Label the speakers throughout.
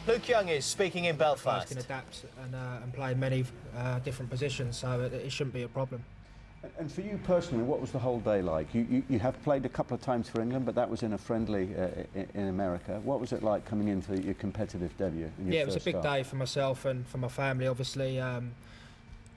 Speaker 1: Luke Young is speaking in
Speaker 2: Players
Speaker 1: Belfast.
Speaker 2: can adapt and play in many different positions, so it shouldn't be a problem.
Speaker 3: And for you personally, what was the whole day like? You have played a couple of times for England, but that was in a friendly in America. What was it like coming into your competitive debut?
Speaker 2: Yeah, it was a big day for myself and for my family, obviously.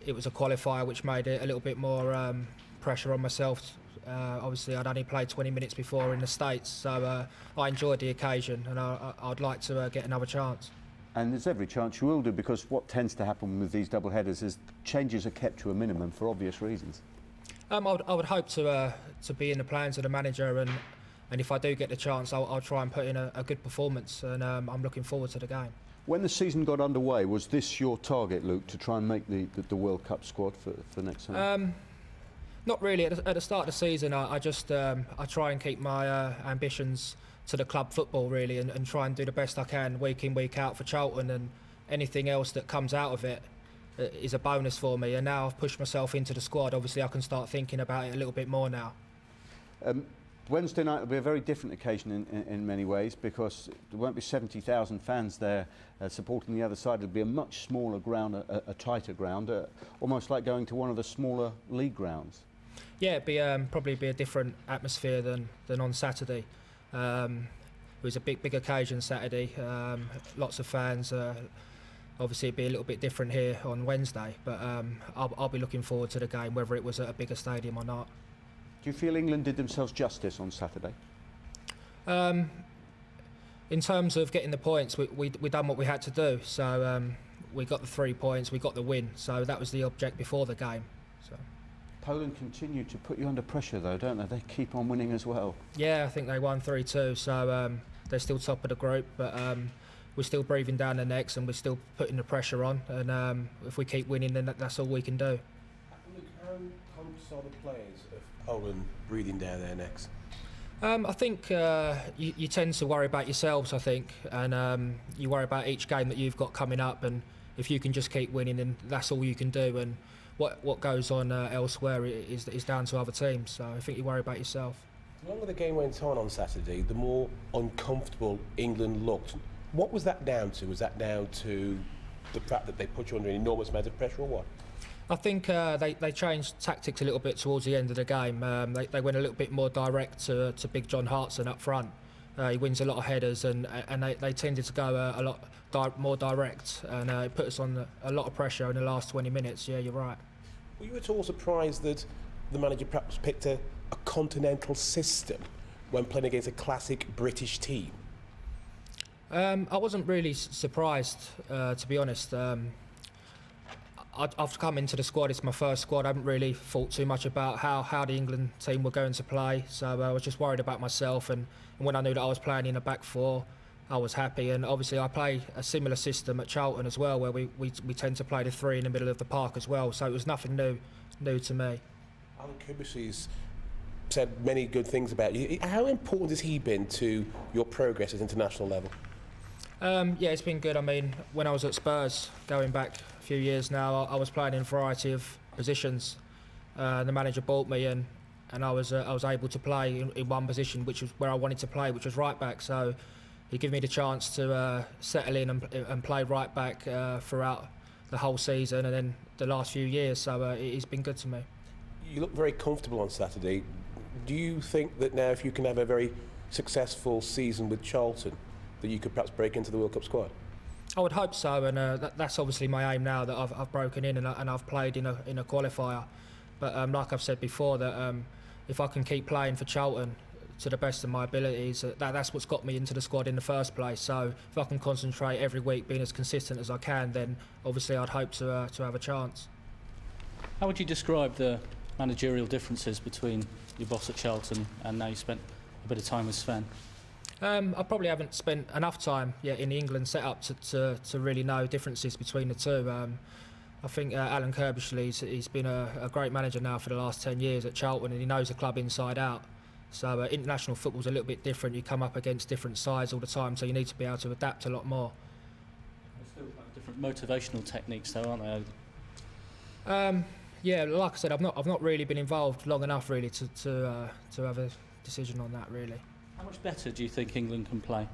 Speaker 2: It was a qualifier, which made it a little bit more pressure on myself. Obviously, I'd only played 20 minutes before in the States, so I enjoyed the occasion, and I'd like to get another chance.
Speaker 3: And there's every chance you will do, because what tends to happen with these double headers is changes are kept to a minimum for obvious reasons.
Speaker 2: I would hope to be in the plans of the manager, and if I do get the chance, I'll try and put in a good performance, and I'm looking forward to the game.
Speaker 3: When the season got underway, was this your target, Luke, to try and make the World Cup squad for next time?
Speaker 2: Not really. At the start of the season, I try and keep my ambitions to the club football, really, and try and do the best I can week in, week out for Charlton, and anything else that comes out of it is a bonus for me. And now I've pushed myself into the squad, obviously I can start thinking about it a little bit more now.
Speaker 3: Wednesday night will be a very different occasion in many ways, because there won't be 70,000 fans there supporting the other side. It'll be a much smaller ground, a tighter ground, almost like going to one of the smaller league grounds.
Speaker 2: Yeah, it'd probably be a different atmosphere than on Saturday. It was a big occasion Saturday, lots of fans. Obviously it'd be a little bit different here on Wednesday, but I'll be looking forward to the game, whether it was at a bigger stadium or not.
Speaker 3: Do you feel England did themselves justice on Saturday?
Speaker 2: In terms of getting the points, we done what we had to do. So we got the 3 points, we got the win. So that was the object before the game. So.
Speaker 3: Poland continue to put you under pressure, though, don't they? They keep on winning as well.
Speaker 2: Yeah, I think they won 3-2. So they're still top of the group, but we're still breathing down their necks, and we're still putting the pressure on. And if we keep winning, then that's all we can do.
Speaker 4: Look, how conscious are the players of Poland breathing down their necks?
Speaker 2: I think you tend to worry about yourselves, I think, and you worry about each game that you've got coming up, and if you can just keep winning, then that's all you can do, and what goes on elsewhere is down to other teams, so I think you worry about yourself.
Speaker 4: The longer the game went on Saturday, the more uncomfortable England looked. What was that down to? Was that down to the fact that they put you under an enormous amount of pressure, or what?
Speaker 2: I think they changed tactics a little bit towards the end of the game. They went a little bit more direct to Big John Hartson up front. He wins a lot of headers, and they tended to go a lot more direct, and it put us on a lot of pressure in the last 20 minutes. Yeah, you're right.
Speaker 4: Were you at all surprised that the manager perhaps picked a continental system when playing against a classic British team?
Speaker 2: I wasn't really surprised, to be honest. I've come into the squad, it's my first squad. I haven't really thought too much about how the England team were going to play, so I was just worried about myself, and when I knew that I was playing in a back four, I was happy. And obviously I play a similar system at Charlton as well, where we tend to play the three in the middle of the park as well, so it was nothing new to me.
Speaker 4: Alan Kubashi's said many good things about you. How important has he been to your progress at international level?
Speaker 2: Yeah, it's been good. I mean, when I was at Spurs, going back a few years now, I was playing in a variety of positions. The manager bought me, and I was able to play in one position, which was where I wanted to play, which was right back. So he gave me the chance to settle in and play right back throughout the whole season, and then the last few years. So it's been good to me.
Speaker 4: You look very comfortable on Saturday. Do you think that now, if you can have a very successful season with Charlton, that you could perhaps break into the World Cup squad?
Speaker 2: I would hope so, and that's obviously my aim now that I've broken in and I've played in a qualifier. But like I've said before, that if I can keep playing for Charlton to the best of my abilities, that's what's got me into the squad in the first place. So if I can concentrate every week, being as consistent as I can, then obviously I'd hope to have a chance.
Speaker 5: How would you describe the managerial differences between your boss at Charlton and now you spent a bit of time with Sven?
Speaker 2: I probably haven't spent enough time yet in the England setup to really know differences between the two. I think Alan Kirbyshly's been a great manager now for the last 10 years at Charlton, and he knows the club inside out. So international football's a little bit different. You come up against different sides all the time, so you need to be able to adapt a lot more.
Speaker 5: There's still different motivational techniques though, aren't there?
Speaker 2: Yeah, like I said, I've not really been involved long enough really to have a decision on that really.
Speaker 5: How much better do you think England can play?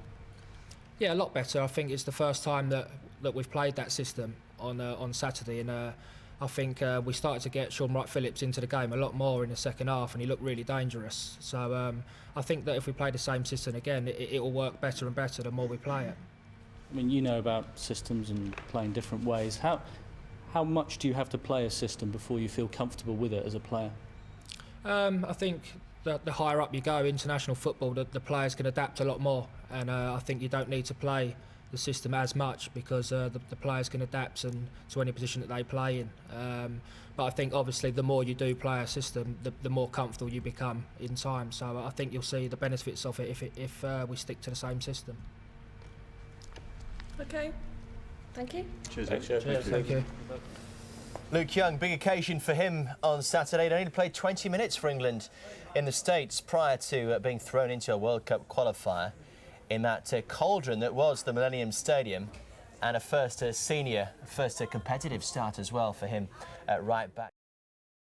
Speaker 2: Yeah, a lot better. I think it's the first time that we've played that system on Saturday, and I think we started to get Sean Wright-Phillips into the game a lot more in the second half, and he looked really dangerous. So I think that if we play the same system again, it will work better and better the more we play it.
Speaker 5: I mean, you know about systems and playing different ways. How much do you have to play a system before you feel comfortable with it as a player? I
Speaker 2: think that the higher up you go, international football, the players can adapt a lot more, and I think you don't need to play the system as much because the players can adapt to any position that they play in. But I think obviously the more you do play a system, the more comfortable you become in time. So I think you'll see the benefits of it if we stick to the same system.
Speaker 1: Okay, thank you.
Speaker 3: Cheers.
Speaker 2: Cheers, thank you.
Speaker 6: Luke Young, big occasion for him on Saturday. He only played 20 minutes for England in the States prior to being thrown into a World Cup qualifier in that cauldron that was the Millennium Stadium, and a first competitive start as well for him at right back.